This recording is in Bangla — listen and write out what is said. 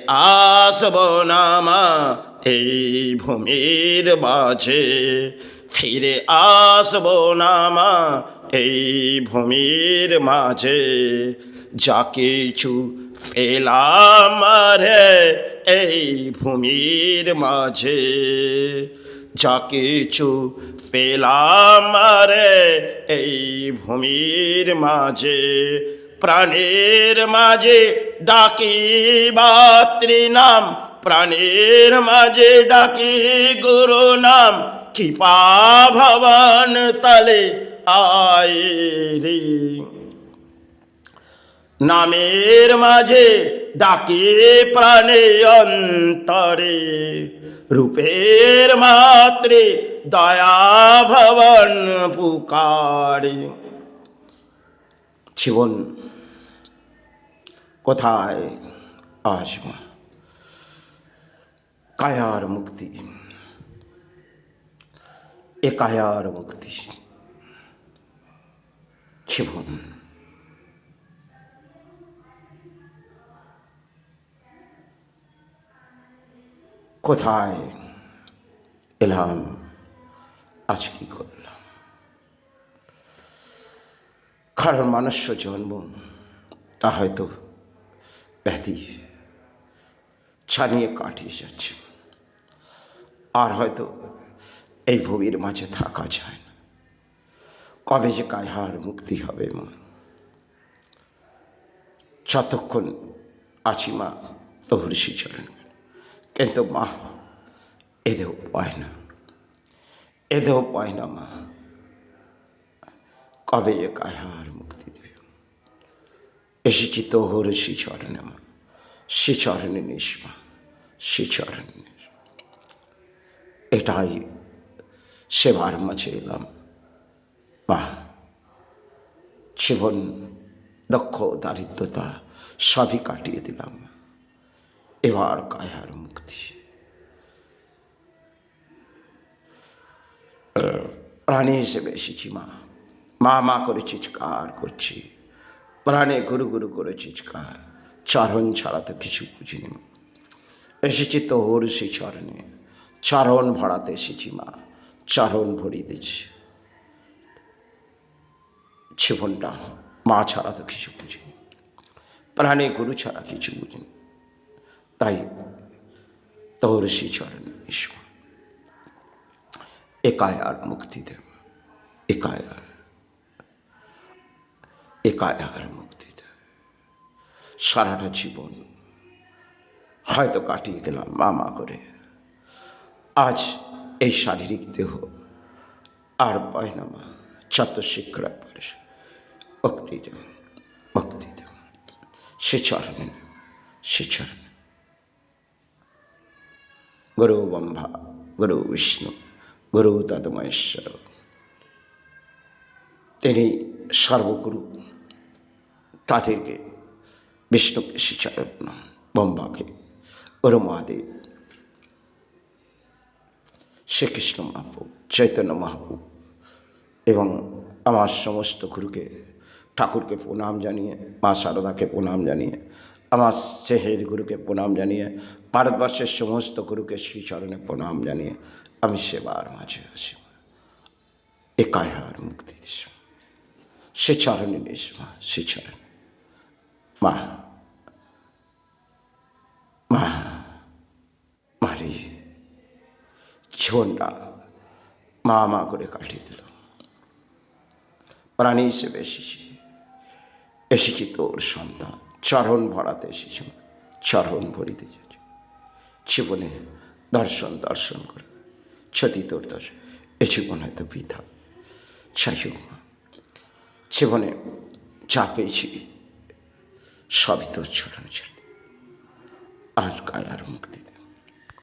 আসব না মা এই ভূমির মাঝে, ফিরে আসব না মা এই ভূমির মাঝে। যা কিছু পেলাম রে এই ভূমির মাঝে, যা কিছু পেলাম রে এই ভূমির মাঝে, প্রাণের মাঝে ডাকি মাতৃনাম, প্রাণের মাঝে ডাকি গুরু নাম। কৃপা ভবন তলে আয় রে, নামের মাঝে ডাকি প্রাণে অন্তরে, রূপের মাত্রে দয়া ভবন পুকারে। জীবন কোথায় আজ মা? কায়ার মুক্তি, এ কায়ার মুক্তি। জীবন কোথায় এলাম, আজ কি করলাম? কারণ মনুষ্য জন্ম তা হয়তো ব্যাধি ছানিয়ে কাটিয়ে যাচ্ছে, আর হয়তো এই ভূমির মাঝে থাকা যায় না। কবে যে কায়ার মুক্তি হবে মা? যতক্ষণ আছি মা তোর চরণ, কিন্তু মা এদেও পায় না, এদেও পায় না মা। কবে যে কায়ার মুক্তি দেবে? এসেছি তোর চরণে মা, সে চরণে নিস মা, সে চরণে নিস। এটাই সেবার মাঝে এলাম মা। জীবন দুঃখ দারিদ্রতা সবই কাটিয়ে দিলাম, এবার কায়ার মুক্তি। প্রাণে হিসেবে এসেছি মা, মা মা করে চিৎকার করছি, প্রাণে গুরু গুরু করে চিৎকার। চরণ ছাড়া তো কিছু বুঝিনি। এসেছি তোর সেই চরণে, চরণ ভরাতে এসেছি মা, চরণ ভরিয়ে দিচ্ছি। জীবনটা মা ছাড়া তো কিছু বুঝিনি, প্রাণে গুরু ছাড়া কিছু বুঝিনি। তাই তোর সেই চরণে এসো, এ কায়ার মুক্তি দেব, এ কায়ার মুক্তি দেব। সারাটা জীবন হয়তো কাটিয়ে গেলাম মা মা করে, আজ এই শারীরিক দেহ আর পায় না মা। চতুর্শিক্ষা পরে মুক্তি দেব, মুক্তি দেব, সে চরণে, সে চরণে। গুরু ব্রহ্মা গুরু বিষ্ণু গুরু তন্ময়েশ্বর, তিনি সর্বগুরু। তাদেরকে বিষ্ণুকে শ্রীচরণ, ব্রহ্মাকে গুরু মহাদেব, শ্রীকৃষ্ণ মহাপ্রভু, চৈতন্য মহাপ্রভু এবং আমার সমস্ত গুরুকে, ঠাকুরকে প্রণাম জানিয়ে, মা শারদাকে প্রণাম জানিয়ে, আমার সেহের গুরুকে প্রণাম জানিয়ে, ভারতবর্ষের সমস্ত গুরুকে শ্রীচরণে প্রণাম জানিয়ে আমি সেবার মাঝে আছি। এ কায়ার মুক্তি দিস, সে চরণে নিস মা, সে চরণে মা। মা মারি জীবনটা মা মা করে কাটিয়ে দিল। প্রাণী হিসেবে এসেছি, এসেছি তোর সন্তান, চরণ ভরাতে এসেছি, চরণ ভরিতে যাচ্ছি। জীবনে দর্শন দর্শন করে ক্ষতি তোর দর্শন, এ জীবন হয়তো বৃথা। যাই হোক মা, জীবনে যা পেয়েছি সবই তোর চরণে ছেড়ে, আজ কায়ার মুক্তি দে।